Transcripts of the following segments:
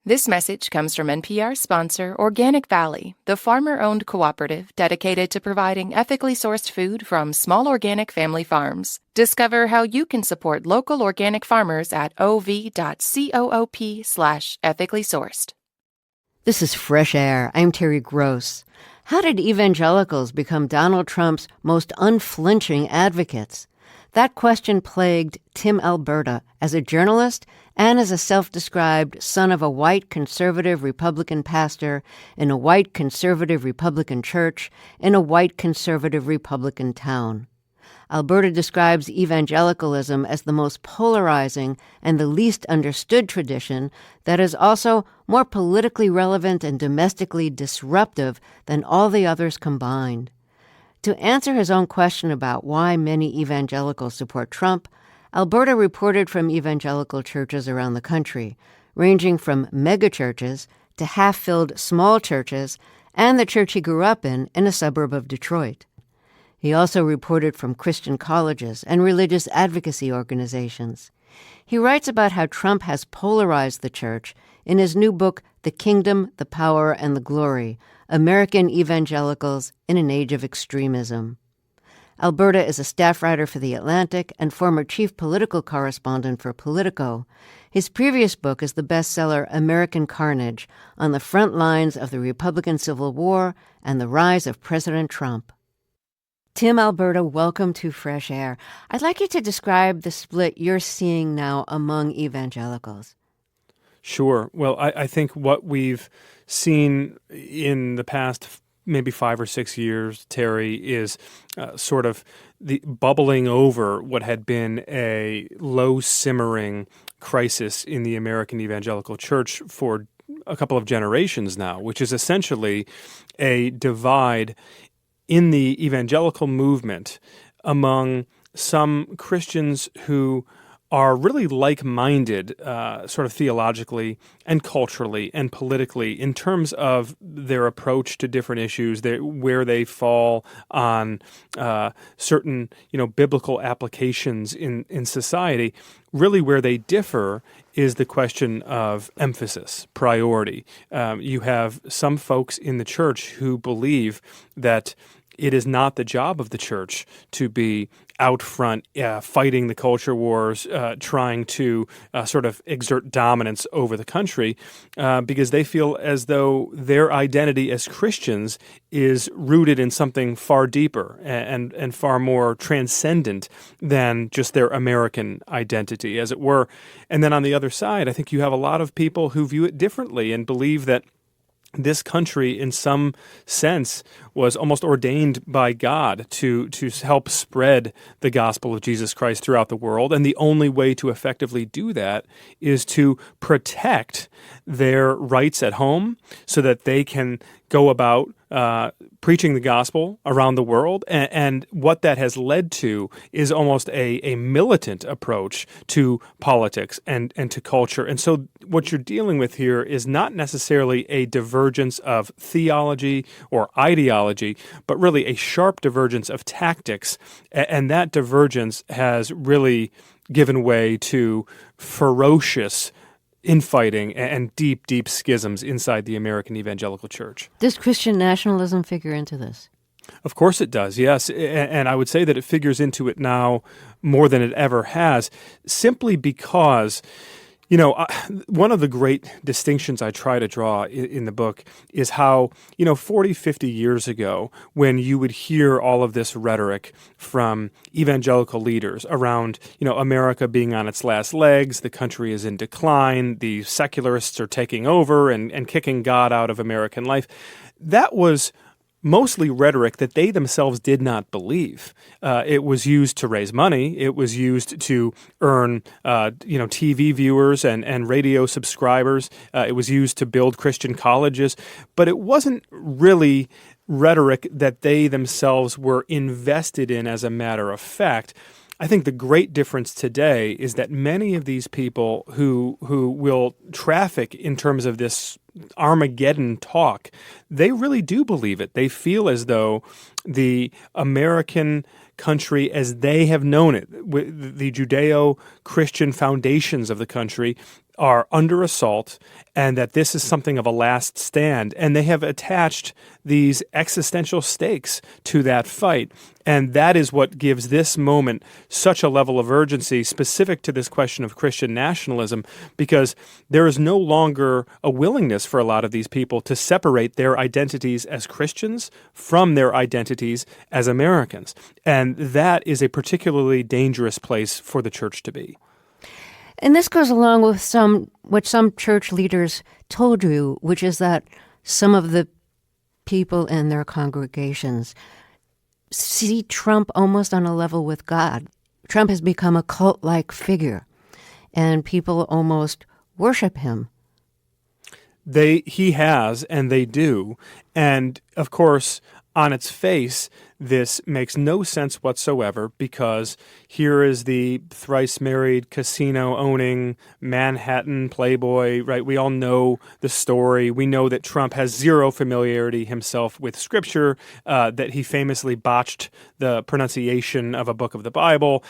This message comes from NPR sponsor Organic Valley, the farmer-owned cooperative dedicated to providing ethically sourced food from small organic family farms. Discover how you can support local organic farmers at ov.coop/ethically sourced. This is Fresh Air. I'm Terry Gross. How did evangelicals become Donald Trump's most unflinching advocates? That question plagued Tim Alberta as a journalist and as a self-described son of a white conservative Republican pastor in a white conservative Republican church in a white conservative Republican town. Alberta describes evangelicalism as the most polarizing and the least understood tradition that is also more politically relevant and domestically disruptive than all the others combined. To answer his own question about why many evangelicals support Trump, Alberta reported from evangelical churches around the country, ranging from megachurches to half-filled small churches and the church he grew up in a suburb of Detroit. He also reported from Christian colleges and religious advocacy organizations. He writes about how Trump has polarized the church in his new book, The Kingdom, the Power, and the Glory, American Evangelicals in an Age of Extremism. Alberta is a staff writer for The Atlantic and former chief political correspondent for Politico. His previous book is the bestseller American Carnage, on the front lines of the Republican Civil War and the rise of President Trump. Tim Alberta, welcome to Fresh Air. I'd like you to describe the split you're seeing now among evangelicals. Sure. Well, I think what we've seen in the past maybe 5 or 6 years, Terry, is sort of the bubbling over what had been a low-simmering crisis in the American evangelical church for a couple of generations now, which is essentially a divide in the evangelical movement among some Christians who are really like-minded sort of theologically and culturally and politically in terms of their approach to different issues, where they fall on certain biblical applications in society. Really where they differ is the question of emphasis, priority. You have some folks in the church who believe that it is not the job of the church to be out front fighting the culture wars, trying to sort of exert dominance over the country, because they feel as though their identity as Christians is rooted in something far deeper and far more transcendent than just their American identity, as it were. And then on the other side, I think you have a lot of people who view it differently and believe that this country, in some sense, was almost ordained by God to help spread the gospel of Jesus Christ throughout the world. And the only way to effectively do that is to protect their rights at home so that they can go about preaching the gospel around the world. And what that has led to is almost a militant approach to politics and to culture. And so what you're dealing with here is not necessarily a divergence of theology or ideology, but really a sharp divergence of tactics. And that divergence has really given way to ferocious infighting and deep, deep schisms inside the American evangelical church. Does Christian nationalism figure into this? Of course it does, yes. And I would say that it figures into it now more than it ever has, simply because one of the great distinctions I try to draw in the book is how, 40, 50 years ago, when you would hear all of this rhetoric from evangelical leaders around, America being on its last legs, the country is in decline, the secularists are taking over and kicking God out of American life, that was mostly rhetoric that they themselves did not believe. It was used to raise money. It was used to earn, TV viewers and radio subscribers. It was used to build Christian colleges. But it wasn't really rhetoric that they themselves were invested in as a matter of fact. I think the great difference today is that many of these people who will traffic in terms of this Armageddon talk, they really do believe it. They feel as though the American country as they have known it, with the Judeo-Christian foundations of the country, are under assault and that this is something of a last stand. And they have attached these existential stakes to that fight. And that is what gives this moment such a level of urgency specific to this question of Christian nationalism, because there is no longer a willingness for a lot of these people to separate their identities as Christians from their identities as Americans. And that is a particularly dangerous place for the church to be. And this goes along with what some church leaders told you, which is that some of the people in their congregations see Trump almost on a level with God. Trump has become a cult-like figure, and people almost worship him. He has, and they do. And, of course, on its face, this makes no sense whatsoever, because here is the thrice-married, casino-owning, Manhattan playboy, right? We all know the story. We know that Trump has zero familiarity himself with Scripture, that he famously botched the pronunciation of a book of the Bible.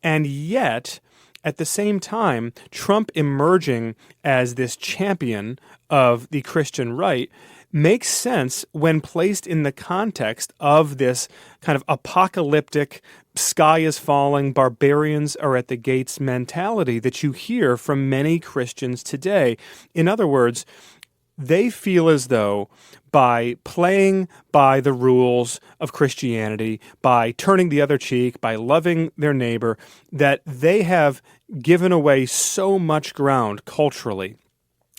And yet, at the same time, Trump emerging as this champion of the Christian right makes sense when placed in the context of this kind of apocalyptic, sky is falling, barbarians are at the gates mentality that you hear from many Christians today. In other words, they feel as though by playing by the rules of Christianity, by turning the other cheek, by loving their neighbor, that they have given away so much ground culturally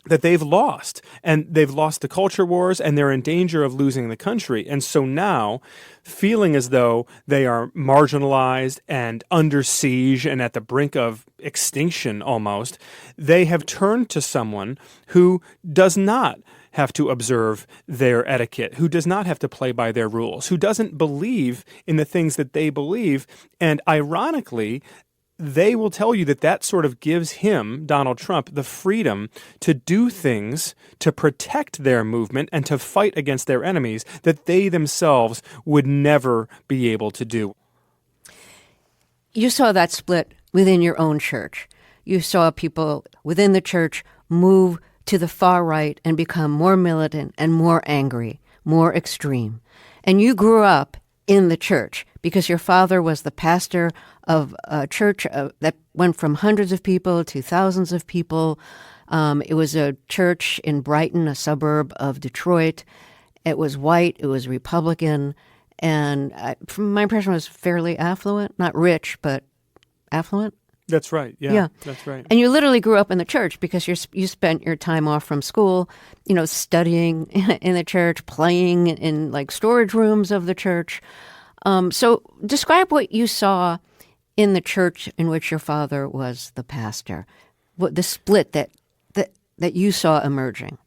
that they've lost. And they've lost the culture wars, and they're in danger of losing the country. And so now, feeling as though they are marginalized and under siege and at the brink of extinction almost, they have turned to someone who does not have to observe their etiquette, who does not have to play by their rules, who doesn't believe in the things that they believe. And ironically, they will tell you that that sort of gives him, Donald Trump, the freedom to do things to protect their movement and to fight against their enemies that they themselves would never be able to do. You saw that split within your own church. You saw people within the church move to the far right and become more militant and more angry, more extreme. And you grew up in the church because your father was the pastor of a church that went from hundreds of people to thousands of people. It was a church in Brighton, a suburb of Detroit. It was white, it was Republican, and my impression was fairly affluent, not rich, but affluent. That's right. Yeah, that's right. And you literally grew up in the church because you spent your time off from school, studying in the church, playing in like storage rooms of the church. So describe what you saw in the church in which your father was the pastor, what the split that you saw emerging.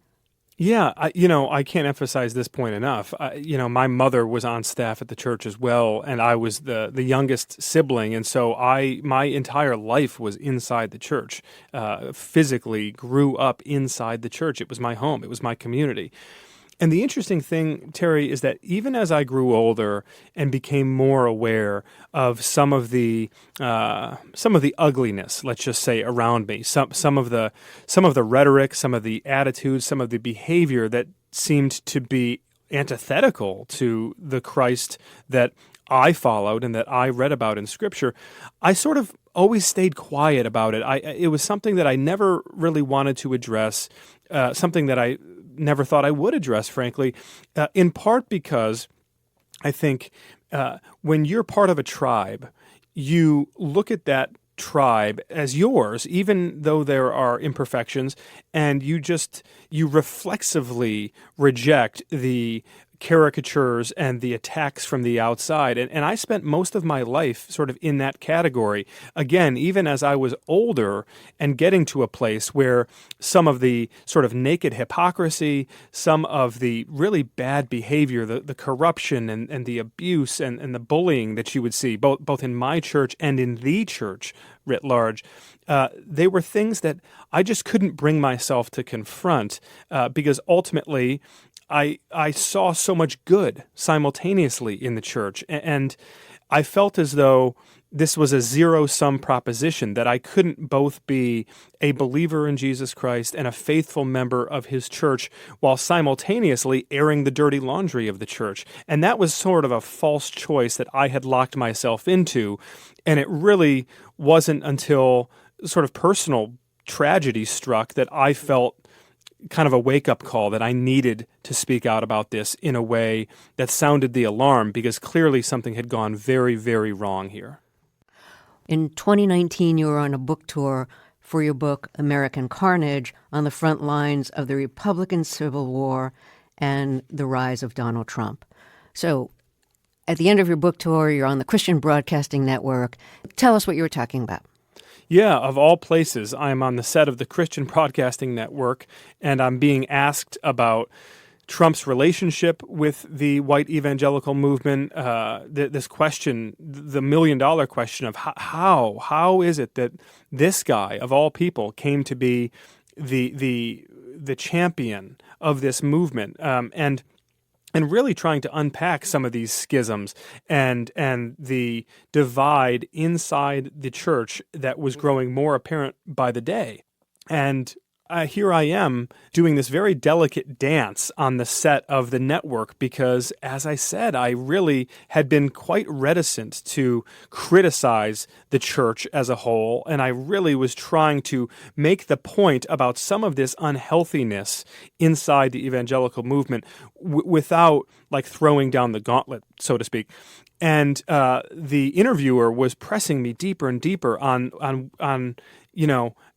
Yeah, I can't emphasize this point enough. My mother was on staff at the church as well, and I was the youngest sibling, and so my entire life was inside the church. Physically grew up inside the church. It was my home. It was my community. And the interesting thing, Terry, is that even as I grew older and became more aware of some of the ugliness, let's just say, around me, some of the rhetoric, some of the attitudes, some of the behavior that seemed to be antithetical to the Christ that I followed and that I read about in Scripture, I sort of always stayed quiet about it. It was something that I never really wanted to address, something that I never thought I would address, frankly, in part because I think when you're part of a tribe, you look at that tribe as yours, even though there are imperfections, and you reflexively reject the caricatures and the attacks from the outside. And I spent most of my life sort of in that category. Again, even as I was older and getting to a place where some of the sort of naked hypocrisy, some of the really bad behavior, the corruption and the abuse and the bullying that you would see, both in my church and in the church writ large, they were things that I just couldn't bring myself to confront because ultimately I saw so much good simultaneously in the church, and I felt as though this was a zero-sum proposition, that I couldn't both be a believer in Jesus Christ and a faithful member of his church while simultaneously airing the dirty laundry of the church. And that was sort of a false choice that I had locked myself into. And it really wasn't until sort of personal tragedy struck that I felt kind of a wake-up call that I needed to speak out about this in a way that sounded the alarm, because clearly something had gone very, very wrong here. In 2019, you were on a book tour for your book, American Carnage, on the front lines of the Republican Civil War and the rise of Donald Trump. So at the end of your book tour, you're on the Christian Broadcasting Network. Tell us what you were talking about. Yeah, of all places, I'm on the set of the Christian Broadcasting Network, and I'm being asked about Trump's relationship with the white evangelical movement. This question, the million-dollar question of how is it that this guy, of all people, came to be the champion of this movement, and really trying to unpack some of these schisms and the divide inside the church that was growing more apparent by the day. And here I am doing this very delicate dance on the set of the network because, as I said, I really had been quite reticent to criticize the church as a whole, and I really was trying to make the point about some of this unhealthiness inside the evangelical movement without like throwing down the gauntlet, so to speak. And the interviewer was pressing me deeper and deeper on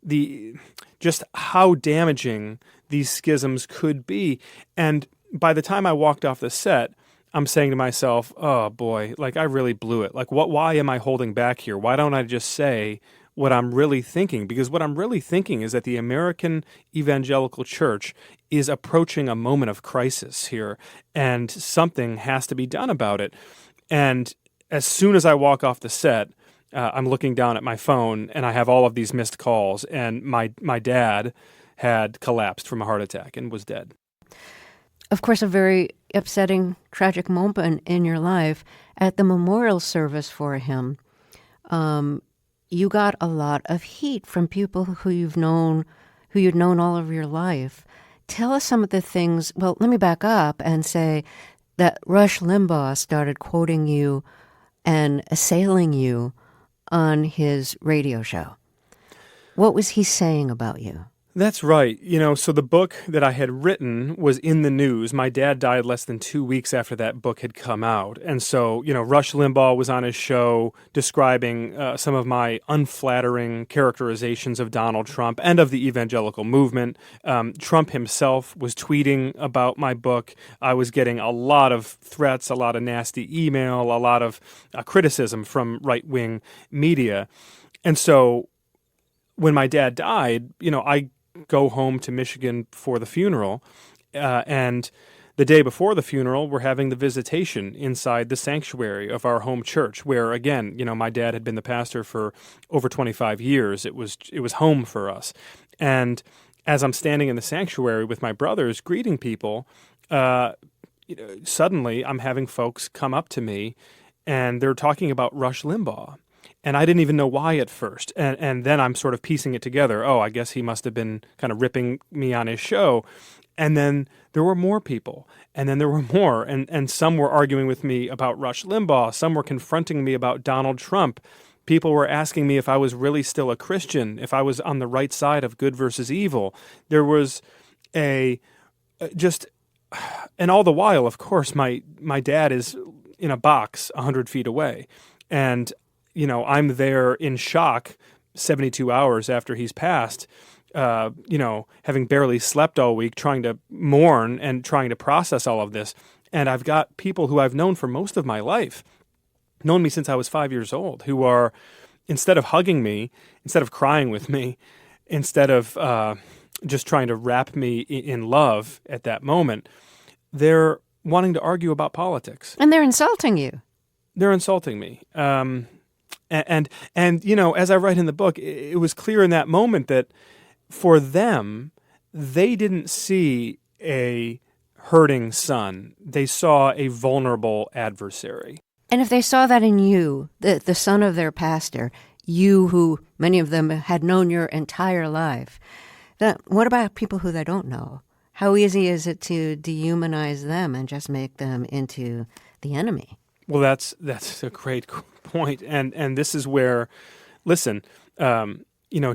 the just how damaging these schisms could be. And by the time I walked off the set, I'm saying to myself, oh boy, like I really blew it. Like why am I holding back here? Why don't I just say what I'm really thinking? Because what I'm really thinking is that the American evangelical church is approaching a moment of crisis here, and something has to be done about it. And as soon as I walk off the set, I'm looking down at my phone, and I have all of these missed calls, and my dad had collapsed from a heart attack and was dead. Of course, a very upsetting, tragic moment in your life. At the memorial service for him, you got a lot of heat from people who you'd known all of your life. Tell us some of the things. Well, let me back up and say that Rush Limbaugh started quoting you and assailing you on his radio show. What was he saying about you? That's right. So the book that I had written was in the news. My dad died less than 2 weeks after that book had come out. And so, Rush Limbaugh was on his show describing some of my unflattering characterizations of Donald Trump and of the evangelical movement. Trump himself was tweeting about my book. I was getting a lot of threats, a lot of nasty email, a lot of criticism from right-wing media. And so when my dad died, I go home to Michigan for the funeral, and the day before the funeral, we're having the visitation inside the sanctuary of our home church, where, again, my dad had been the pastor for over 25 years. It was home for us. And as I'm standing in the sanctuary with my brothers greeting people, suddenly I'm having folks come up to me, and they're talking about Rush Limbaugh. And I didn't even know why at first. And then I'm sort of piecing it together. Oh, I guess he must have been kind of ripping me on his show. And then there were more people. And then there were more. And some were arguing with me about Rush Limbaugh. Some were confronting me about Donald Trump. People were asking me if I was really still a Christian, if I was on the right side of good versus evil. There was and all the while, of course, my dad is in a box 100 feet away. And I'm there in shock 72 hours after he's passed, having barely slept all week, trying to mourn and trying to process all of this. And I've got people who I've known for most of my life, known me since I was 5 years old, who are, instead of hugging me, instead of crying with me, instead of just trying to wrap me in love at that moment, they're wanting to argue about politics. And they're insulting you. They're insulting me. And as I write in the book, it was clear in that moment that for them, they didn't see a hurting son. They saw a vulnerable adversary. And if they saw that in you, the son of their pastor, you who many of them had known your entire life, then what about people who they don't know? How easy is it to dehumanize them and just make them into the enemy? Well, that's a great point, and this is where, listen,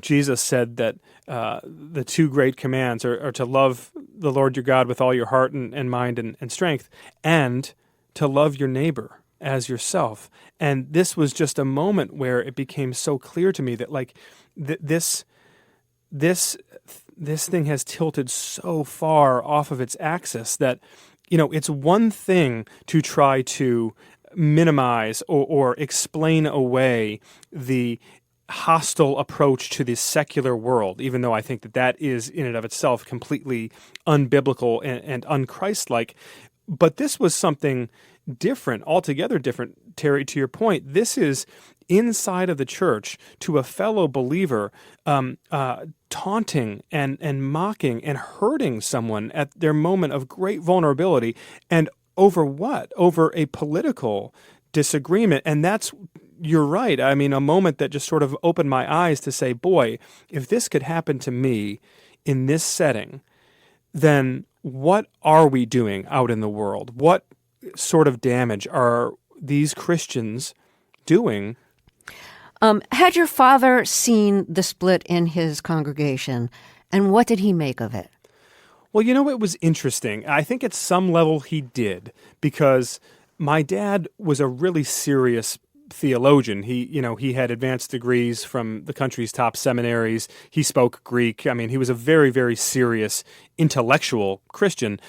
Jesus said that the two great commands are to love the Lord your God with all your heart and mind and strength, and to love your neighbor as yourself. And this was just a moment where it became so clear to me that this thing has tilted so far off of its axis that it's one thing to try to minimize or explain away the hostile approach to the secular world, even though I think that is in and of itself completely unbiblical and unchristlike. But this was something different, altogether different, Terry, to your point. This is inside of the church to a fellow believer, taunting and mocking and hurting someone at their moment of great vulnerability. And over what? Over a political disagreement. And you're right. I mean, a moment that just sort of opened my eyes to say, boy, if this could happen to me in this setting, then what are we doing out in the world? What sort of damage are these Christians doing? Had your father seen the split in his congregation, and what did he make of it? Well, it was interesting. I think at some level he did, because my dad was a really serious theologian. He had advanced degrees from the country's top seminaries. He spoke Greek. I mean, he was a very, very serious intellectual Christian.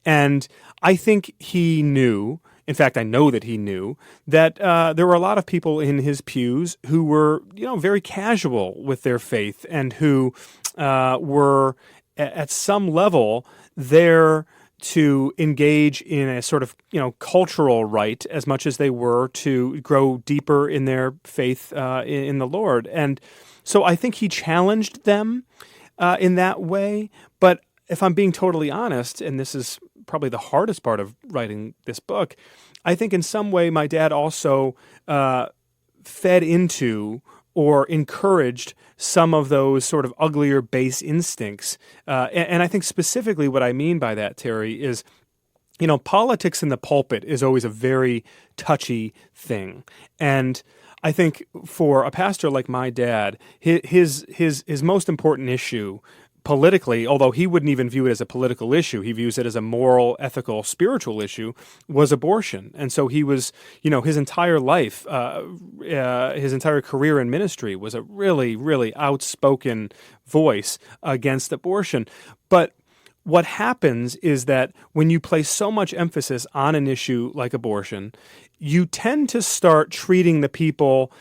And I think he knew, in fact, I know that he knew, that there were a lot of people in his pews who were, very casual with their faith and who were at some level there to engage in a sort of, cultural rite as much as they were to grow deeper in their faith in the Lord. And so I think he challenged them in that way. But if I'm being totally honest, and this is probably the hardest part of writing this book, I think in some way my dad also fed into or encouraged some of those sort of uglier base instincts. And I think specifically what I mean by that, Terry, is, politics in the pulpit is always a very touchy thing. And I think for a pastor like my dad, his most important issue politically, although he wouldn't even view it as a political issue, he views it as a moral, ethical, spiritual issue, was abortion. And so he was, his entire life, his entire career in ministry was a really, really outspoken voice against abortion. But what happens is that when you place so much emphasis on an issue like abortion, you tend to start treating the people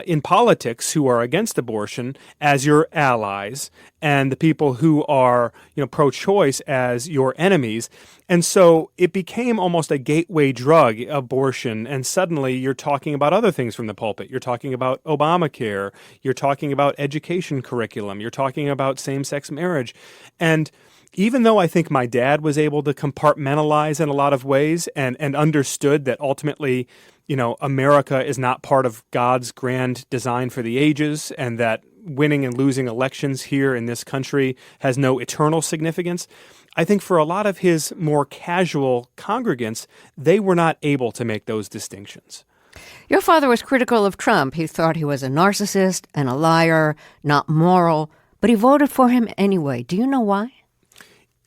in politics who are against abortion as your allies, and the people who are, pro-choice as your enemies. And so it became almost a gateway drug, abortion, and suddenly you're talking about other things from the pulpit. You're talking about Obamacare. You're talking about education curriculum. You're talking about same-sex marriage. And even though I think my dad was able to compartmentalize in a lot of ways and understood that ultimately, America is not part of God's grand design for the ages, and that winning and losing elections here in this country has no eternal significance, I think for a lot of his more casual congregants, they were not able to make those distinctions. Your father was critical of Trump. He thought he was a narcissist and a liar, not moral, but he voted for him anyway. Do you know why?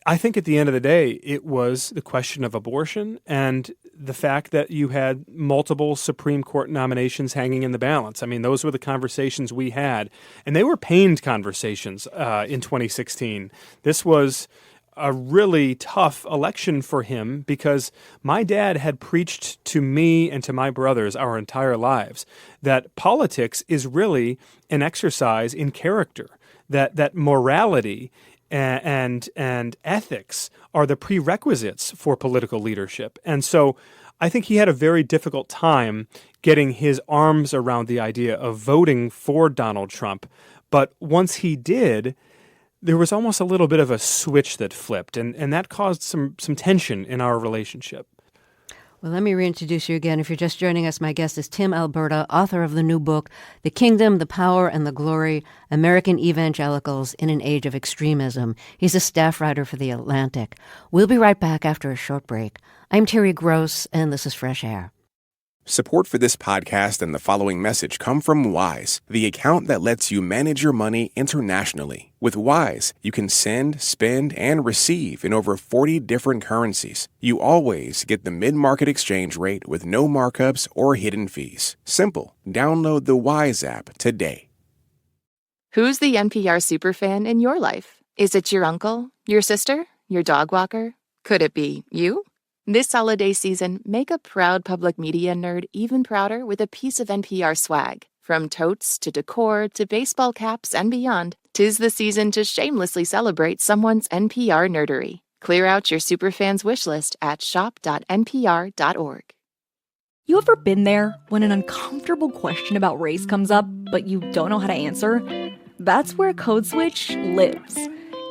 I think at the end of the day, it was the question of abortion and the fact that you had multiple Supreme Court nominations hanging in the balance. I mean, those were the conversations we had, and they were pained conversations in 2016. This was a really tough election for him because my dad had preached to me and to my brothers our entire lives that politics is really an exercise in character, that morality and ethics are the prerequisites for political leadership. And so I think he had a very difficult time getting his arms around the idea of voting for Donald Trump. But once he did, there was almost a little bit of a switch that flipped, and that caused some tension in our relationship. Well, let me reintroduce you again. If you're just joining us, my guest is Tim Alberta, author of the new book, The Kingdom, the Power, and the Glory, American Evangelicals in an Age of Extremism. He's a staff writer for The Atlantic. We'll be right back after a short break. I'm Terry Gross, and this is Fresh Air. Support for this podcast and the following message come from Wise, the account that lets you manage your money internationally. With Wise, you can send, spend, and receive in over 40 different currencies. You always get the mid-market exchange rate with no markups or hidden fees. Simple. Download the Wise app today. Who's the NPR superfan in your life? Is it your uncle, your sister, your dog walker? Could it be you? This holiday season, make a proud public media nerd even prouder with a piece of NPR swag. From totes to decor to baseball caps and beyond, 'tis the season to shamelessly celebrate someone's NPR nerdery. Clear out your superfans wish list at shop.npr.org. You ever been there when an uncomfortable question about race comes up, but you don't know how to answer? That's where Code Switch lives.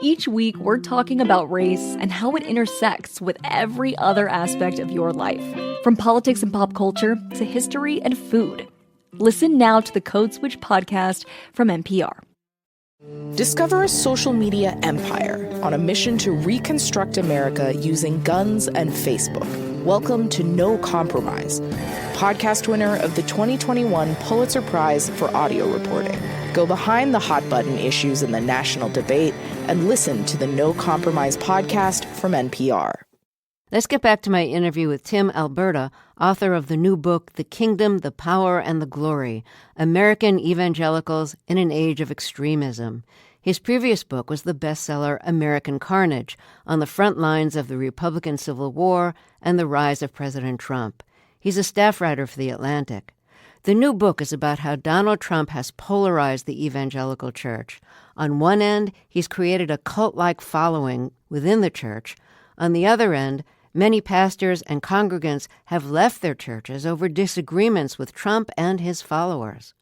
Each week, we're talking about race and how it intersects with every other aspect of your life, from politics and pop culture to history and food. Listen now to the Code Switch podcast from NPR. Discover a social media empire on a mission to reconstruct America using guns and Facebook. Welcome to No Compromise, podcast winner of the 2021 Pulitzer Prize for audio reporting. Go behind the hot-button issues in the national debate and listen to the No Compromise podcast from NPR. Let's get back to my interview with Tim Alberta, author of the new book, The Kingdom, the Power, and the Glory, American Evangelicals in an Age of Extremism. His previous book was the bestseller American Carnage, on the front lines of the Republican Civil War and the rise of President Trump. He's a staff writer for The Atlantic. The new book is about how Donald Trump has polarized the evangelical church. On one end, he's created a cult-like following within the church. On the other end, many pastors and congregants have left their churches over disagreements with Trump and his followers.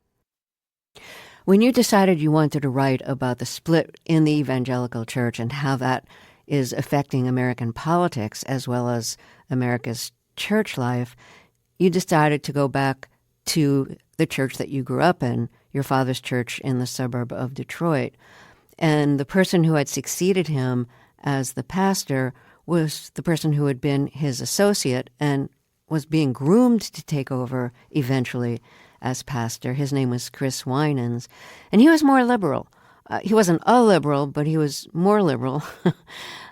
When you decided you wanted to write about the split in the evangelical church and how that is affecting American politics as well as America's church life, you decided to go back to the church that you grew up in, your father's church in the suburb of Detroit. And the person who had succeeded him as the pastor was the person who had been his associate and was being groomed to take over eventually as pastor. His name was Chris Winans, and he was more liberal. He wasn't a liberal, but he was more liberal.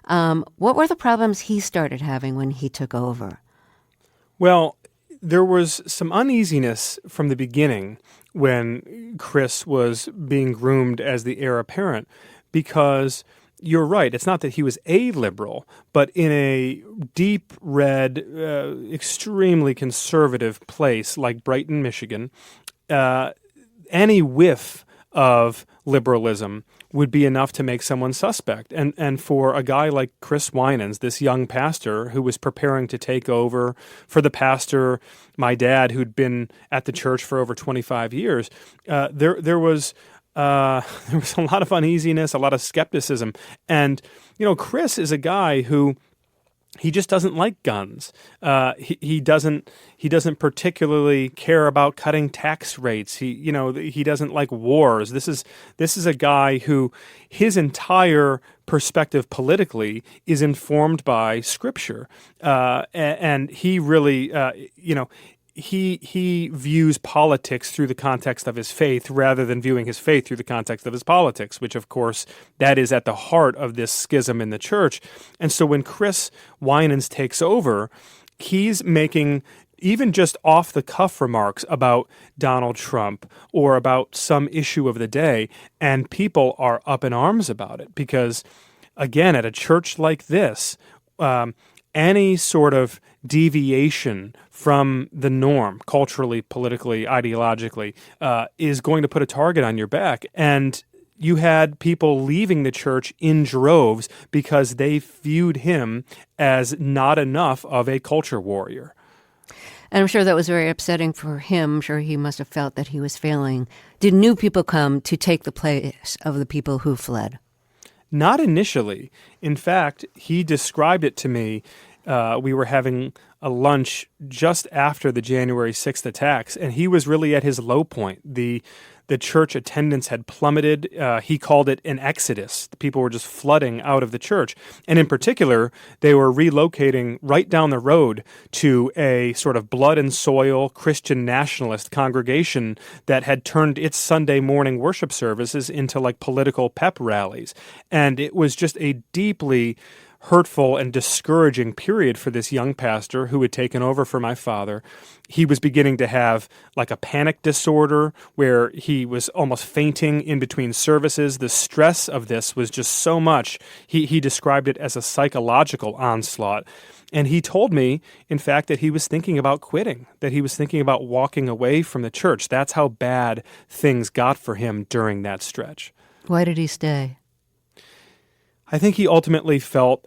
What were the problems he started having when he took over? Well, there was some uneasiness from the beginning when Chris was being groomed as the heir apparent, because you're right, it's not that he was a liberal, but in a deep red, extremely conservative place like Brighton, Michigan, any whiff of liberalism would be enough to make someone suspect. And for a guy like Chris Winans, this young pastor who was preparing to take over for the pastor, my dad, who'd been at the church for over 25 years, there was a lot of uneasiness, a lot of skepticism. And, Chris is a guy who he just doesn't like guns. He doesn't particularly care about cutting tax rates. He doesn't like wars. This is a guy who his entire perspective politically is informed by Scripture, and he really he views politics through the context of his faith rather than viewing his faith through the context of his politics, which, of course, that is at the heart of this schism in the church. And so when Chris Winans takes over, he's making even just off-the-cuff remarks about Donald Trump or about some issue of the day, and people are up in arms about it because, again, at a church like this, any sort of deviation from the norm, culturally, politically, ideologically, is going to put a target on your back. And you had people leaving the church in droves because they viewed him as not enough of a culture warrior. And I'm sure that was very upsetting for him. I'm sure he must have felt that he was failing. Did new people come to take the place of the people who fled? Not initially. In fact, he described it to me we were having a lunch just after the January 6th attacks, and he was really at his low point. The church attendance had plummeted. He called it an exodus. The people were just flooding out of the church. And in particular, they were relocating right down the road to a sort of blood and soil Christian nationalist congregation that had turned its Sunday morning worship services into like political pep rallies. And it was just a deeply hurtful and discouraging period for this young pastor who had taken over for my father. He was beginning to have like a panic disorder where he was almost fainting in between services. The stress of this was just so much. He described it as a psychological onslaught. And he told me, in fact, that he was thinking about quitting, that he was thinking about walking away from the church. That's how bad things got for him during that stretch. Why did he stay? I think he ultimately felt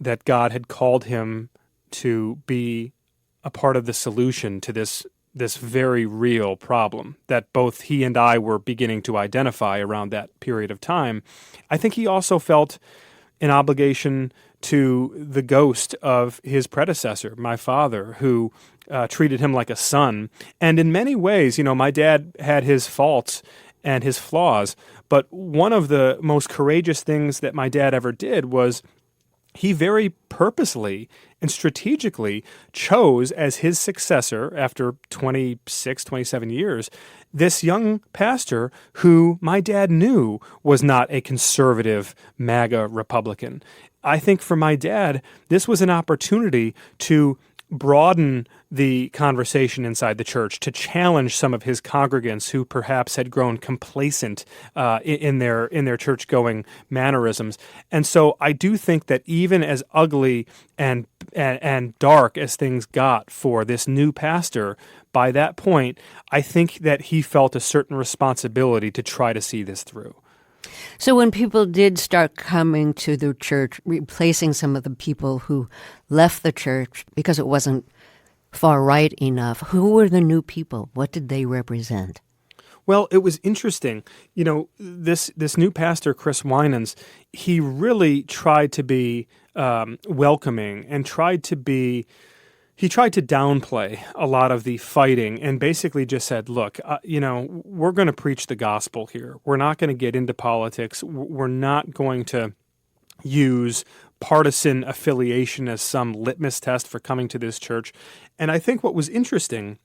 that God had called him to be a part of the solution to this very real problem that both he and I were beginning to identify around that period of time. I think he also felt an obligation to the ghost of his predecessor, my father, who treated him like a son. And in many ways, my dad had his faults and his flaws, but one of the most courageous things that my dad ever did was he very purposely and strategically chose as his successor after 26, 27 years, this young pastor who my dad knew was not a conservative MAGA Republican. I think for my dad, this was an opportunity to broaden the conversation inside the church, to challenge some of his congregants who perhaps had grown complacent in their church-going mannerisms. And so I do think that even as ugly and dark as things got for this new pastor, by that point, I think that he felt a certain responsibility to try to see this through. So when people did start coming to the church, replacing some of the people who left the church because it wasn't far right enough, who were the new people? What did they represent? Well, it was interesting. This new pastor, Chris Winans, he really tried to be welcoming and tried to downplay a lot of the fighting and basically just said, look, we're going to preach the gospel here. We're not going to get into politics. We're not going to use partisan affiliation as some litmus test for coming to this church. And I think what was interesting,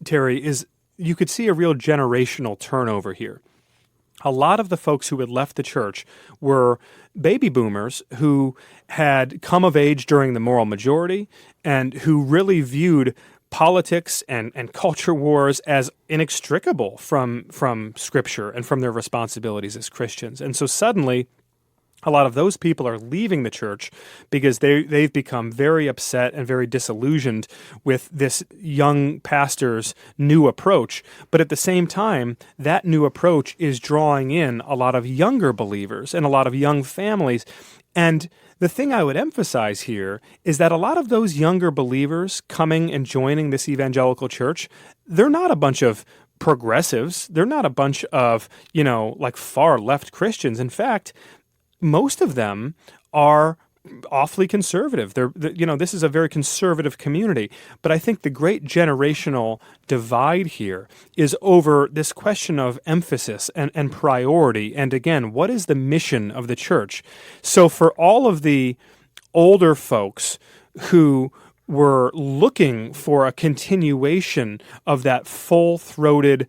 Terry, is you could see a real generational turnover here. A lot of the folks who had left the church were baby boomers who had come of age during the moral majority and who really viewed politics and culture wars as inextricable from Scripture and from their responsibilities as Christians. And so suddenly, a lot of those people are leaving the church because they've become very upset and very disillusioned with this young pastor's new approach. But at the same time, that new approach is drawing in a lot of younger believers and a lot of young families. And the thing I would emphasize here is that a lot of those younger believers coming and joining this evangelical church, they're not a bunch of progressives. They're not a bunch of, like far left Christians. In fact, most of them are awfully conservative. This is a very conservative community. But I think the great generational divide here is over this question of emphasis and priority. And again, what is the mission of the church? So for all of the older folks who were looking for a continuation of that full-throated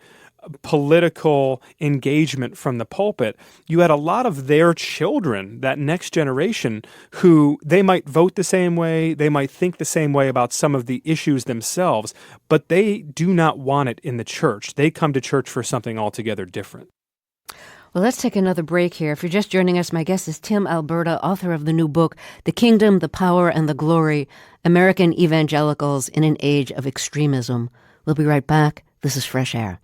political engagement from the pulpit, you had a lot of their children, that next generation, who they might vote the same way, they might think the same way about some of the issues themselves, but they do not want it in the church. They come to church for something altogether different. Well, let's take another break here. If you're just joining us, my guest is Tim Alberta, author of the new book, The Kingdom, the Power, and the Glory, American Evangelicals in an Age of Extremism. We'll be right back. This is Fresh Air.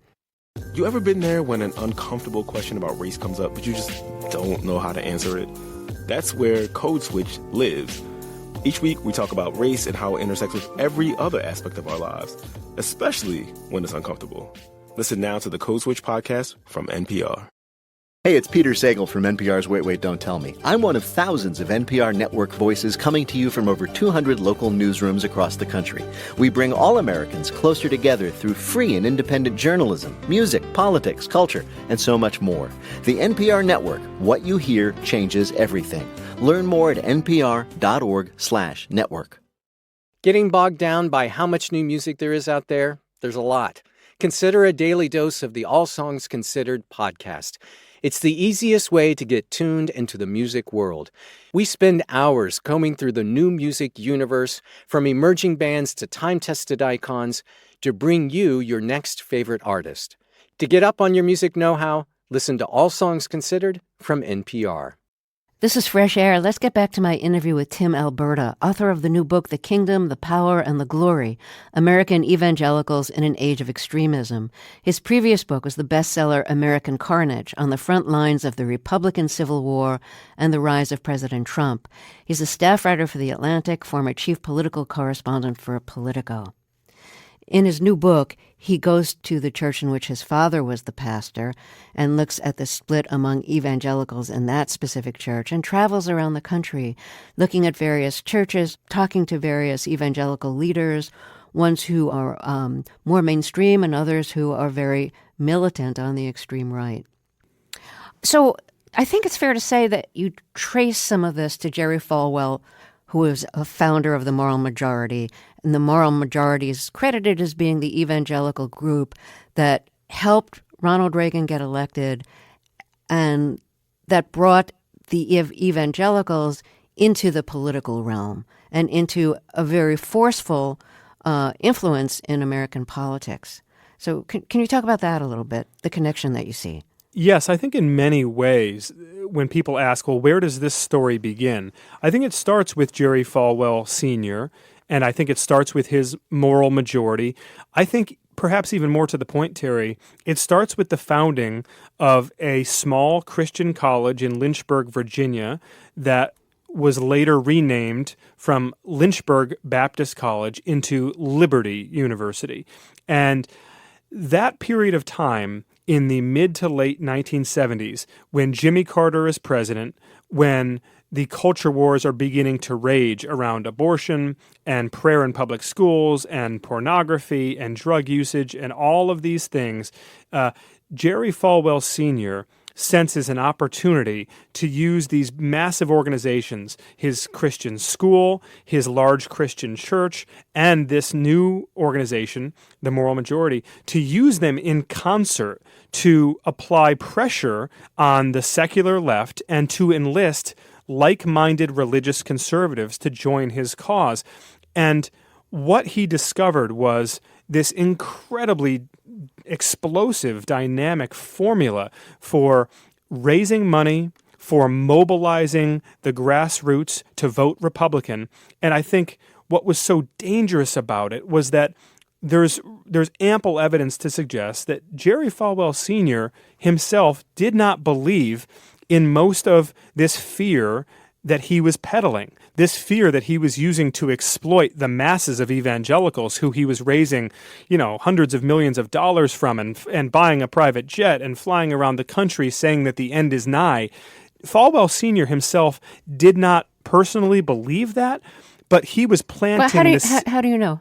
You ever been there when an uncomfortable question about race comes up, but you just don't know how to answer it? That's where Code Switch lives. Each week, we talk about race and how it intersects with every other aspect of our lives, especially when it's uncomfortable. Listen now to the Code Switch podcast from NPR. Hey, it's Peter Sagal from NPR's Wait, Wait, Don't Tell Me. I'm one of thousands of NPR network voices coming to you from over 200 local newsrooms across the country. We bring all Americans closer together through free and independent journalism, music, politics, culture, and so much more. The NPR network, what you hear changes everything. Learn more at npr.org/network. Getting bogged down by how much new music there is out there? There's a lot. Consider a daily dose of the All Songs Considered podcast. It's the easiest way to get tuned into the music world. We spend hours combing through the new music universe, from emerging bands to time-tested icons, to bring you your next favorite artist. To get up on your music know-how, listen to All Songs Considered from NPR. This is Fresh Air. Let's get back to my interview with Tim Alberta, author of the new book, The Kingdom, the Power, and the Glory, American Evangelicals in an Age of Extremism. His previous book was the bestseller American Carnage, on the front lines of the Republican Civil War and the rise of President Trump. He's a staff writer for The Atlantic, former chief political correspondent for Politico. In his new book, he goes to the church in which his father was the pastor and looks at the split among evangelicals in that specific church and travels around the country looking at various churches, talking to various evangelical leaders, ones who are more mainstream and others who are very militant on the extreme right. So I think it's fair to say that you trace some of this to Jerry Falwell, who was a founder of the Moral Majority. And the Moral Majority is credited as being the evangelical group that helped Ronald Reagan get elected and that brought the evangelicals into the political realm and into a very forceful influence in American politics. So can you talk about that a little bit, the connection that you see? Yes, I think in many ways, when people ask, well, where does this story begin? I think it starts with Jerry Falwell Sr., and I think it starts with his moral majority. I think perhaps even more to the point, Terry, it starts with the founding of a small Christian college in Lynchburg, Virginia, that was later renamed from Lynchburg Baptist College into Liberty University. And that period of time, in the mid to late 1970s, when Jimmy Carter is president, when the culture wars are beginning to rage around abortion and prayer in public schools and pornography and drug usage and all of these things, Jerry Falwell Sr. senses an opportunity to use these massive organizations, his Christian school, his large Christian church, and this new organization, the Moral Majority, to use them in concert to apply pressure on the secular left and to enlist like-minded religious conservatives to join his cause. And what he discovered was this incredibly explosive, dynamic formula for raising money, for mobilizing the grassroots to vote Republican. And I think what was so dangerous about it was that there's ample evidence to suggest that Jerry Falwell Sr. himself did not believe in most of this fear that he was peddling, this fear that he was using to exploit the masses of evangelicals who he was raising, hundreds of millions of dollars from and buying a private jet and flying around the country saying that the end is nigh. Falwell Sr. himself did not personally believe that, but he was planting this. How do you know?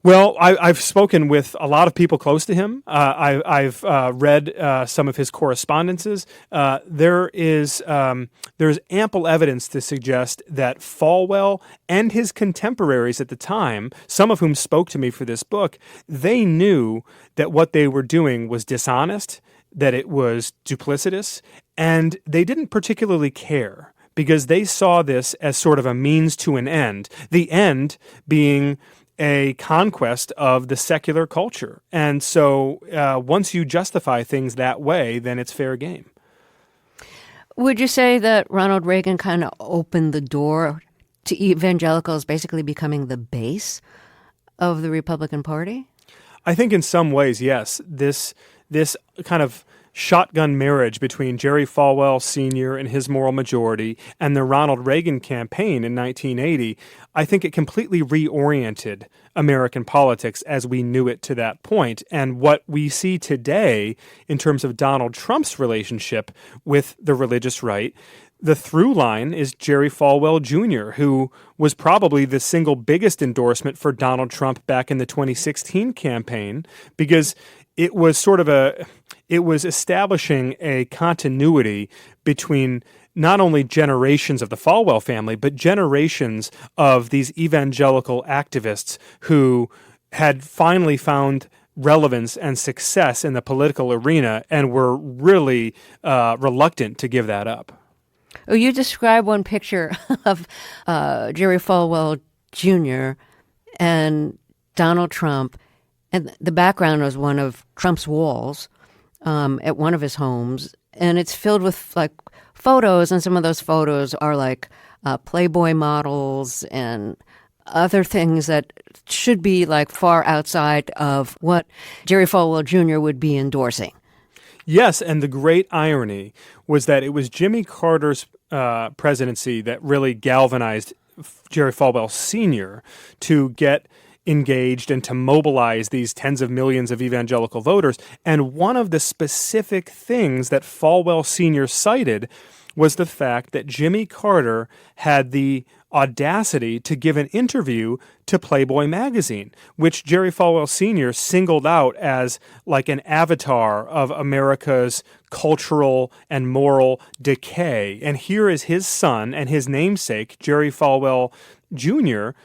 Well, I've spoken with a lot of people close to him. I've read some of his correspondences. There's ample evidence to suggest that Falwell and his contemporaries at the time, some of whom spoke to me for this book, they knew that what they were doing was dishonest, that it was duplicitous, and they didn't particularly care because they saw this as sort of a means to an end, the end being a conquest of the secular culture. And so once you justify things that way, then it's fair game. Would you say that Ronald Reagan kind of opened the door to evangelicals basically becoming the base of the Republican Party? I think in some ways, yes. This kind of shotgun marriage between Jerry Falwell Sr. and his moral majority and the Ronald Reagan campaign in 1980, I think it completely reoriented American politics as we knew it to that point. And what we see today in terms of Donald Trump's relationship with the religious right, the through line is Jerry Falwell Jr., who was probably the single biggest endorsement for Donald Trump back in the 2016 campaign, because it was establishing a continuity between not only generations of the Falwell family, but generations of these evangelical activists who had finally found relevance and success in the political arena and were really reluctant to give that up. Oh, you describe one picture of Jerry Falwell Jr. and Donald Trump, and the background was one of Trump's walls at one of his homes, and it's filled with like photos, and some of those photos are like Playboy models and other things that should be like far outside of what Jerry Falwell Jr. would be endorsing. Yes, and the great irony was that it was Jimmy Carter's presidency that really galvanized Jerry Falwell Sr. to get engaged and to mobilize these tens of millions of evangelical voters. And one of the specific things that Falwell Sr. cited was the fact that Jimmy Carter had the audacity to give an interview to Playboy magazine, which Jerry Falwell Sr. singled out as like an avatar of America's cultural and moral decay. And here is his son and his namesake, Jerry Falwell Jr.,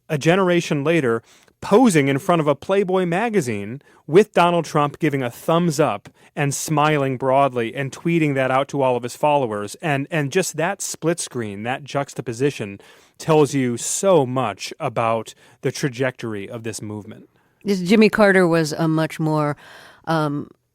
a generation later, posing in front of a Playboy magazine with Donald Trump giving a thumbs up and smiling broadly and tweeting that out to all of his followers. And just that split screen, that juxtaposition, tells you so much about the trajectory of this movement. Jimmy Carter was a much more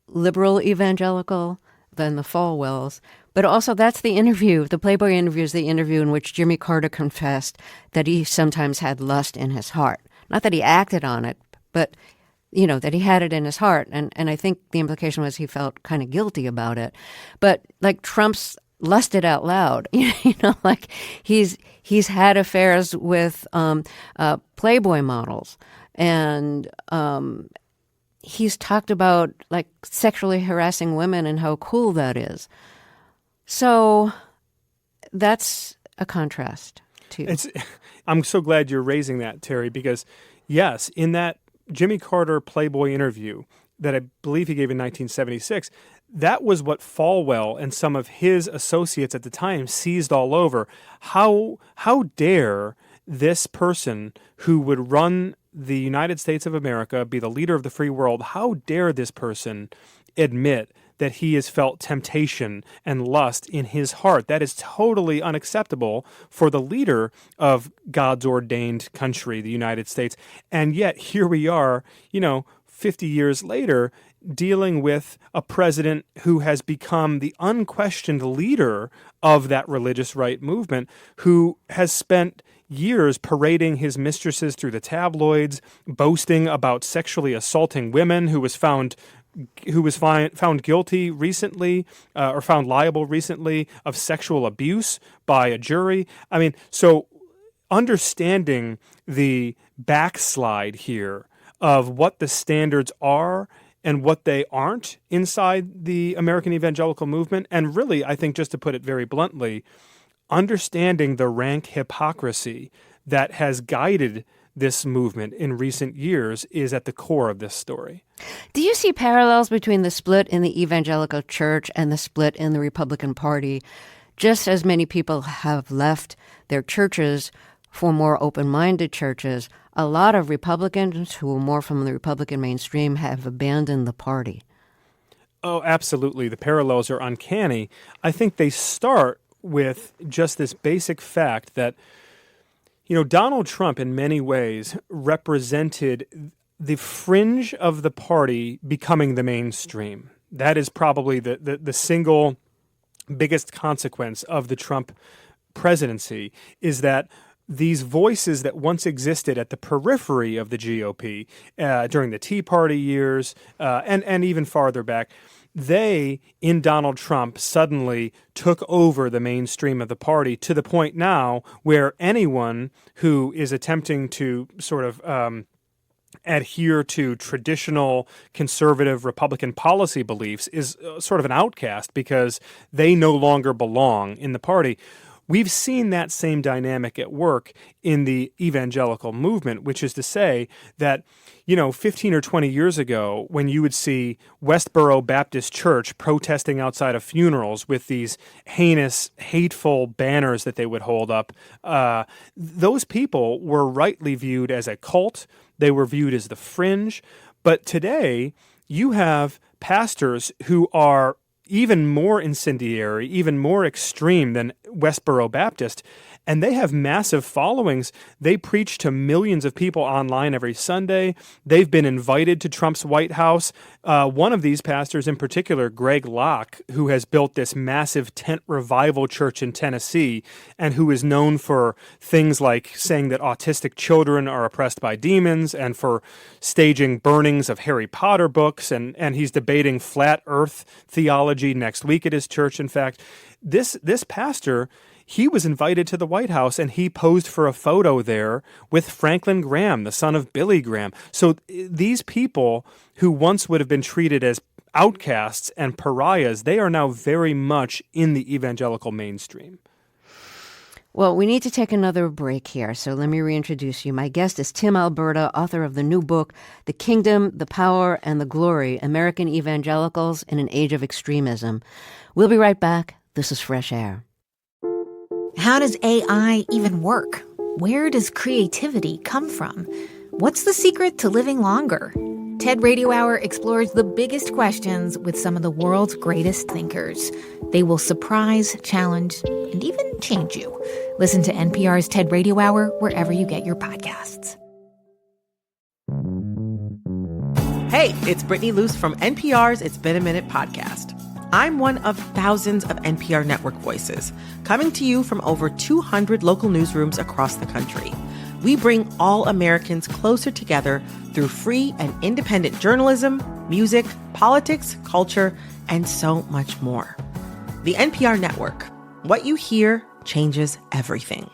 liberal evangelical than the Falwells. But also that's the interview, the Playboy interview is the interview in which Jimmy Carter confessed that he sometimes had lust in his heart. Not that he acted on it, but, you know, that he had it in his heart. And I think the implication was he felt kind of guilty about it. But like Trump's lusted out loud, you know, like he's had affairs with Playboy models. And he's talked about like sexually harassing women and how cool that is. So that's a contrast too. I'm so glad you're raising that, Terry, because yes, in that Jimmy Carter Playboy interview that I believe he gave in 1976, that was what Falwell and some of his associates at the time seized all over. How dare this person who would run the United States of America, be the leader of the free world, how dare this person admit that he has felt temptation and lust in his heart? That is totally unacceptable for the leader of God's ordained country, the United States. And yet here we are, 50 years later, dealing with a president who has become the unquestioned leader of that religious right movement, who has spent years parading his mistresses through the tabloids, boasting about sexually assaulting women, who was found guilty recently or found liable recently of sexual abuse by a jury. I mean, so understanding the backslide here of what the standards are and what they aren't inside the American evangelical movement, and really, I think, just to put it very bluntly, understanding the rank hypocrisy that has guided this movement in recent years is at the core of this story. Do you see parallels between the split in the evangelical church and the split in the Republican Party? Just as many people have left their churches for more open-minded churches, a lot of Republicans who are more from the Republican mainstream have abandoned the party. Oh, absolutely. The parallels are uncanny. I think they start with just this basic fact that Donald Trump in many ways represented the fringe of the party becoming the mainstream. That is probably the single biggest consequence of the Trump presidency, is that these voices that once existed at the periphery of the GOP during the Tea Party years and even farther back, they, in Donald Trump, suddenly took over the mainstream of the party to the point now where anyone who is attempting to sort of adhere to traditional conservative Republican policy beliefs is sort of an outcast because they no longer belong in the party. We've seen that same dynamic at work in the evangelical movement, which is to say that, 15 or 20 years ago, when you would see Westboro Baptist Church protesting outside of funerals with these heinous, hateful banners that they would hold up, those people were rightly viewed as a cult. They were viewed as the fringe. But today, you have pastors who are even more incendiary, even more extreme than Westboro Baptist, and they have massive followings. They preach to millions of people online every Sunday. They've been invited to Trump's White House. One of these pastors in particular, Greg Locke, who has built this massive tent revival church in Tennessee and who is known for things like saying that autistic children are oppressed by demons and for staging burnings of Harry Potter books, and he's debating flat earth theology next week at his church. In fact, this pastor, he was invited to the White House and he posed for a photo there with Franklin Graham, the son of Billy Graham. So these people who once would have been treated as outcasts and pariahs, they are now very much in the evangelical mainstream. Well, we need to take another break here, so let me reintroduce you. My guest is Tim Alberta, author of the new book, The Kingdom, the Power, and the Glory, American Evangelicals in an Age of Extremism. We'll be right back. This is Fresh Air. How does AI even work? Where does creativity come from? What's the secret to living longer? TED Radio Hour explores the biggest questions with some of the world's greatest thinkers. They will surprise, challenge, and even change you. Listen to NPR's TED Radio Hour wherever you get your podcasts. Hey, it's Brittany Luce from NPR's It's Been a Minute podcast. I'm one of thousands of NPR network voices, coming to you from over 200 local newsrooms across the country. We bring all Americans closer together through free and independent journalism, music, politics, culture, and so much more. The NPR Network. What you hear changes everything.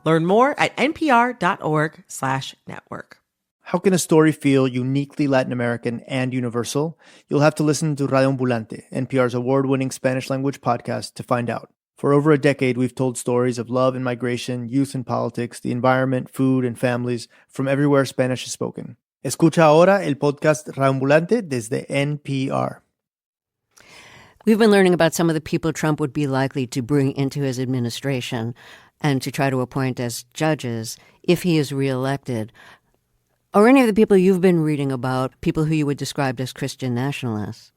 Learn more at npr.org/network. How can a story feel uniquely Latin American and universal? You'll have to listen to Radio Ambulante, NPR's award-winning Spanish-language podcast, to find out. For over a decade, we've told stories of love and migration, youth and politics, the environment, food, and families from everywhere Spanish is spoken. Escucha ahora el podcast Radio Ambulante desde NPR. We've been learning about some of the people Trump would be likely to bring into his administration and to try to appoint as judges if he is reelected. Are any of the people you've been reading about people who you would describe as Christian nationalists?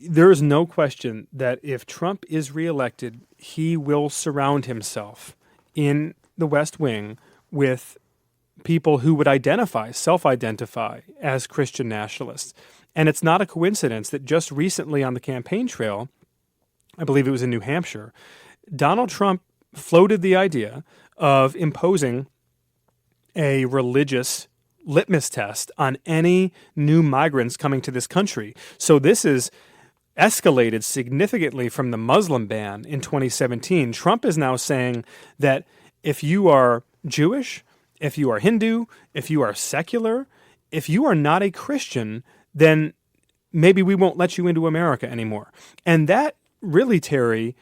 There is no question that if Trump is reelected, he will surround himself in the West Wing with people who would self-identify as Christian nationalists. And it's not a coincidence that just recently on the campaign trail, I believe it was in New Hampshire, Donald Trump floated the idea of imposing a religious litmus test on any new migrants coming to this country. So this is escalated significantly from the Muslim ban in 2017. Trump is now saying that if you are Jewish, if you are Hindu, if you are secular, if you are not a Christian, then maybe we won't let you into America anymore. And that really, Terry,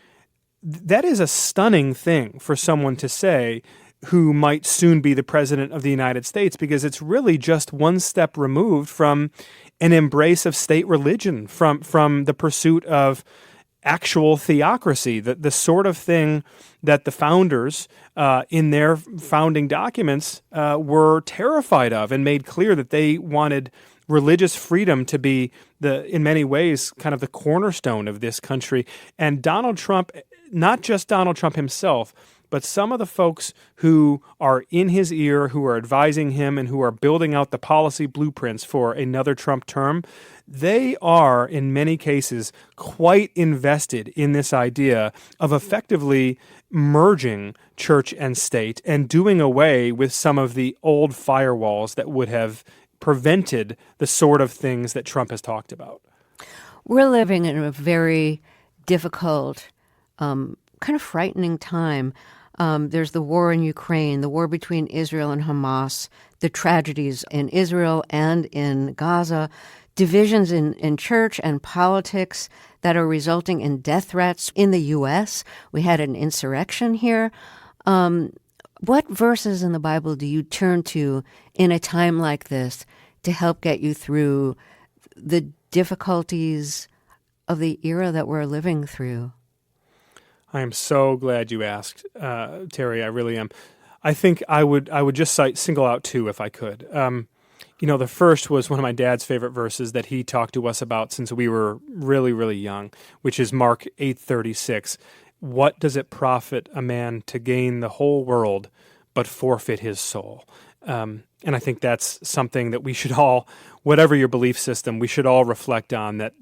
that is a stunning thing for someone to say who might soon be the president of the United States, because it's really just one step removed from an embrace of state religion, from the pursuit of actual theocracy, the sort of thing that the founders in their founding documents were terrified of and made clear that they wanted religious freedom to be in many ways, kind of the cornerstone of this country. And Donald Trump, not just Donald Trump himself, but some of the folks who are in his ear, who are advising him and who are building out the policy blueprints for another Trump term, they are, in many cases, quite invested in this idea of effectively merging church and state and doing away with some of the old firewalls that would have prevented the sort of things that Trump has talked about. We're living in a very difficult, kind of frightening time. There's the war in Ukraine, the war between Israel and Hamas, the tragedies in Israel and in Gaza, divisions in church and politics that are resulting in death threats in the U.S. We had an insurrection here. What verses in the Bible do you turn to in a time like this to help get you through the difficulties of the era that we're living through? I am so glad you asked, Terry. I really am. I think I would just single out two if I could. The first was one of my dad's favorite verses that he talked to us about since we were really, really young, which is Mark 8:36. What does it profit a man to gain the whole world but forfeit his soul? And I think that's something that we should all, whatever your belief system, we should all reflect on, that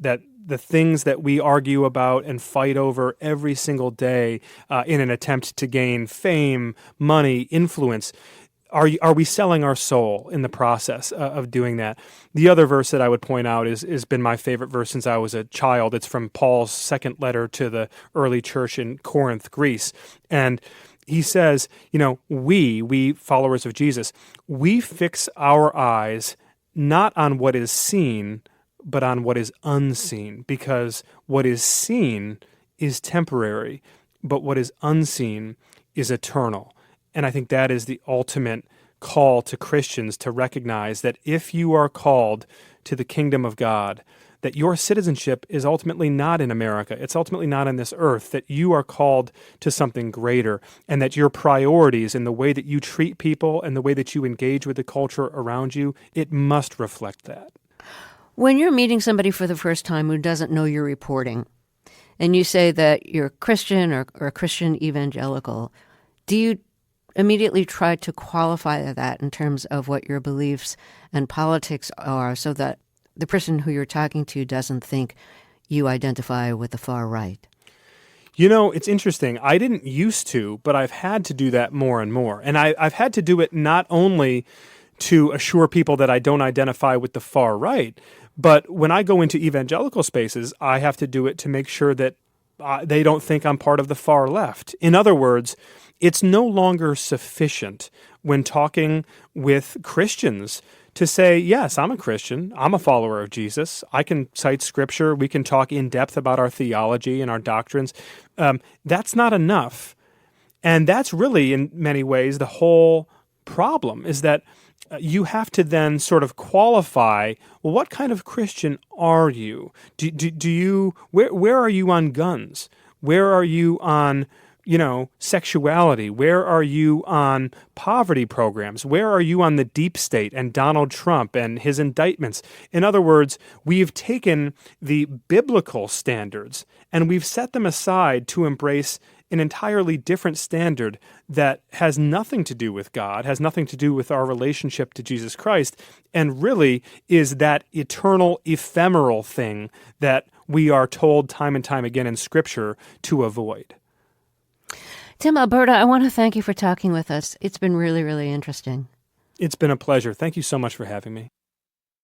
the things that we argue about and fight over every single day in an attempt to gain fame, money, influence, are we selling our soul in the process of doing that? The other verse that I would point out has been my favorite verse since I was a child. It's from Paul's second letter to the early church in Corinth, Greece. And he says, we followers of Jesus, we fix our eyes not on what is seen, but on what is unseen, because what is seen is temporary, but what is unseen is eternal. And I think that is the ultimate call to Christians to recognize that if you are called to the kingdom of God, that your citizenship is ultimately not in America. It's ultimately not on this earth, that you are called to something greater, and that your priorities and the way that you treat people and the way that you engage with the culture around you, it must reflect that. When you're meeting somebody for the first time who doesn't know your reporting, and you say that you're Christian or a Christian evangelical, do you immediately try to qualify that in terms of what your beliefs and politics are so that the person who you're talking to doesn't think you identify with the far right? It's interesting. I didn't used to, but I've had to do that more and more. And I've had to do it not only to assure people that I don't identify with the far right, but when I go into evangelical spaces, I have to do it to make sure that they don't think I'm part of the far left. In other words, it's no longer sufficient when talking with Christians to say, yes, I'm a Christian, I'm a follower of Jesus, I can cite scripture, we can talk in depth about our theology and our doctrines. That's not enough. And that's really, in many ways, the whole problem, is that you have to then sort of qualify, well, what kind of Christian are you? Where are you on guns? Where are you on sexuality? Where are you on poverty programs? Where are you on the deep state and Donald Trump and his indictments? In other words, we've taken the biblical standards and we've set them aside to embrace an entirely different standard that has nothing to do with God, has nothing to do with our relationship to Jesus Christ, and really is that eternal, ephemeral thing that we are told time and time again in Scripture to avoid. Tim Alberta, I want to thank you for talking with us. It's been really, really interesting. It's been a pleasure. Thank you so much for having me.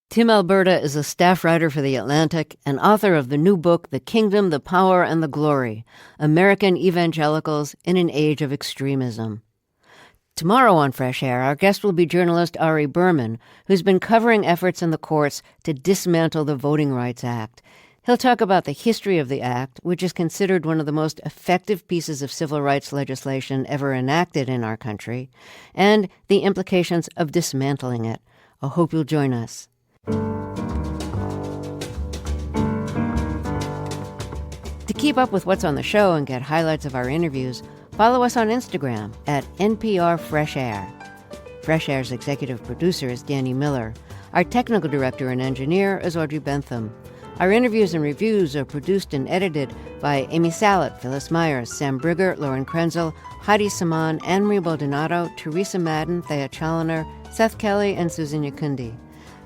Tim Alberta is a staff writer for The Atlantic and author of the new book, The Kingdom, the Power, and the Glory, American Evangelicals in an Age of Extremism. Tomorrow on Fresh Air, our guest will be journalist Ari Berman, who's been covering efforts in the courts to dismantle the Voting Rights Act. He'll talk about the history of the act, which is considered one of the most effective pieces of civil rights legislation ever enacted in our country, and the implications of dismantling it. I hope you'll join us. To keep up with what's on the show and get highlights of our interviews, follow us on Instagram at NPR Fresh Air. Fresh Air's executive producer is Danny Miller. Our technical director and engineer is Audrey Bentham. Our interviews and reviews are produced and edited by Amy Salet, Phyllis Myers, Sam Brigger, Lauren Krenzel, Heidi Saman, Anne-Marie Baldonado, Teresa Madden, Thea Challoner, Seth Kelly, and Susan Yakundi.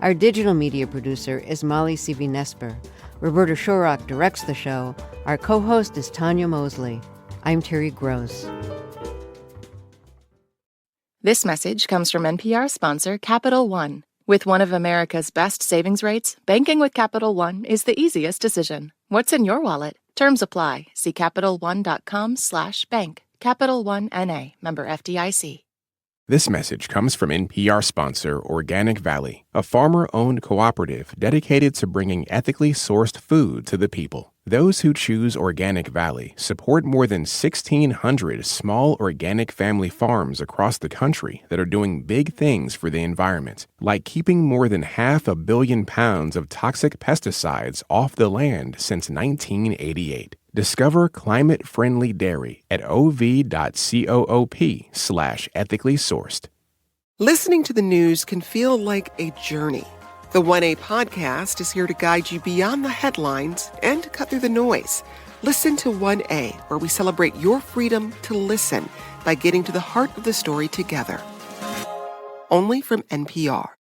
Our digital media producer is Molly Sivi-Nesper. Roberta Shorrock directs the show. Our co-host is Tanya Mosley. I'm Terry Gross. This message comes from NPR sponsor Capital One. With With one of America's best savings rates, banking with Capital One is the easiest decision. What's in your wallet? Terms apply. See CapitalOne.com/bank. Capital One N.A., member FDIC. This message comes from NPR sponsor Organic Valley, a farmer-owned cooperative dedicated to bringing ethically sourced food to the people. Those who choose Organic Valley support more than 1,600 small organic family farms across the country that are doing big things for the environment, like keeping more than 500 million pounds of toxic pesticides off the land since 1988. Discover climate-friendly dairy at ov.coop/ethically sourced. Listening to the news can feel like a journey. The 1A podcast is here to guide you beyond the headlines and cut through the noise. Listen to 1A, where we celebrate your freedom to listen by getting to the heart of the story together. Only from NPR.